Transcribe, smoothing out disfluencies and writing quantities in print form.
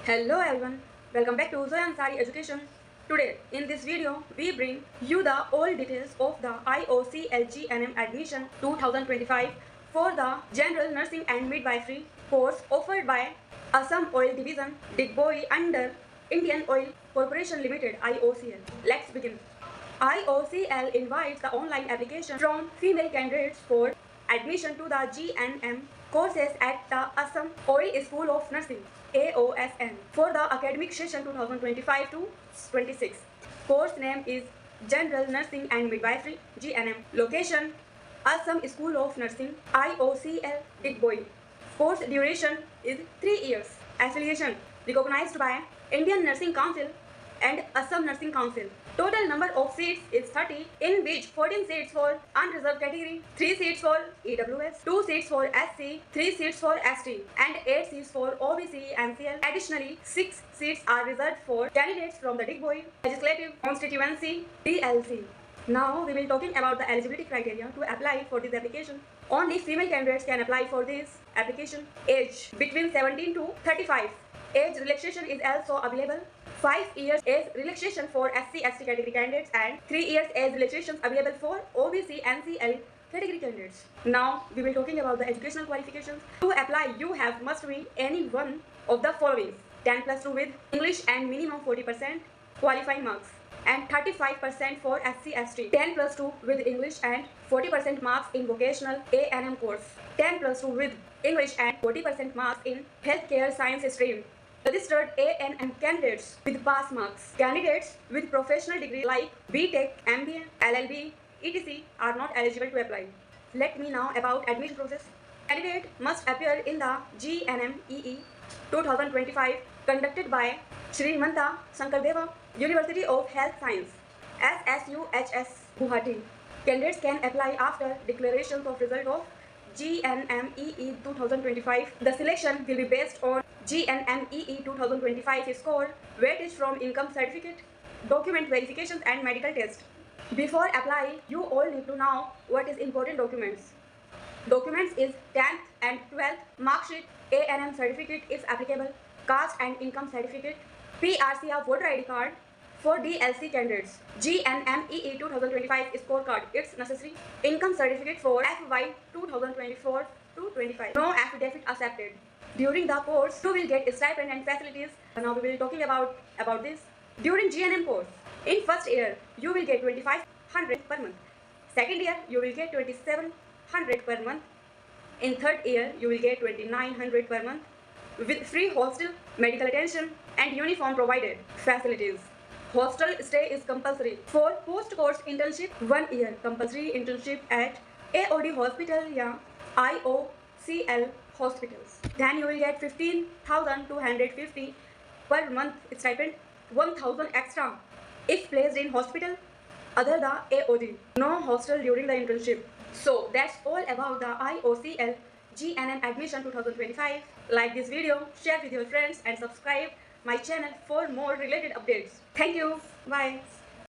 Hello everyone, welcome back to Zoya Ansari Education. Today in this video we bring you the all details of the IOCLGNM admission 2025 for the General Nursing and Midwifery course offered by Assam Oil Division Digboi under Indian Oil Corporation Limited IOCL. Let's begin. IOCL invites the online application from female candidates for admission to the GNM courses at the Assam Oil School of Nursing AOSN for the academic session 2025 to 26. Course name is General Nursing and Midwifery GNM. Location Assam School of Nursing IOCL Digboi. Course duration is 3 years. Affiliation recognized by Indian Nursing Council and Assam Nursing Council. Total number of seats is 30, in which 14 seats for unreserved category, 3 seats for EWS, 2 seats for SC, 3 seats for ST, and 8 seats for OBC and CL. Additionally, 6 seats are reserved for candidates from the Digboi Legislative Constituency DLC. Now we will talking about the eligibility criteria to apply for this application. Only female candidates can apply for this application. Age between 17 to 35. Age relaxation is also available. 5 years age relaxation for SC/ST category candidates and 3 years age relaxation available for OBC and CL category candidates. Now we will talking about the educational qualifications. To apply, you have must be any one of the following: 10+2 with English and minimum 40% qualifying marks, and 35% for SC/ST. 10+2 with English and 40% marks in vocational A&M course. 10+2 with English and 40% marks in healthcare science stream. Registered A&M candidates with pass marks. Candidates with professional degree like BTech, MBA, LLB, etc. are not eligible to apply. Let me now about admission process. Candidate must appear in the GNMEE 2025 conducted by Srimanta Shankardeva University of Health Science, SSUHS, Guwahati. Candidates can apply after declarations of result of GNMEE 2025. The selection will be based on GNMEE 2025 score, weightage from income certificate, document verifications and medical test. Before applying, you all need to know what is important documents. Documents is 10th and 12th mark sheet, A&M certificate if applicable, caste and income certificate, PRC of voter ID card. For DLC candidates, GNMEE 2025 scorecard, it's necessary. Income certificate for FY 2024 to 25. No affidavit accepted. During the course, you will get stipend and facilities. Now we will be talking about this. During GNM course, in first year, you will get 2500 per month. Second year, you will get 2700 per month. In third year, you will get 2900 per month with free hostel, medical attention, and uniform provided. Facilities. Hostel stay is compulsory. For post-course internship, 1 year compulsory internship at AOD hospital या IOCL hospitals. Then you will get 15,250 per month stipend, 1,000 extra if placed in hospital other than AOD. No hostel during the internship. So that's all about the IOCL GNM admission 2025. Like this video, share with your friends and subscribe my channel for more related updates. Thank you. Bye.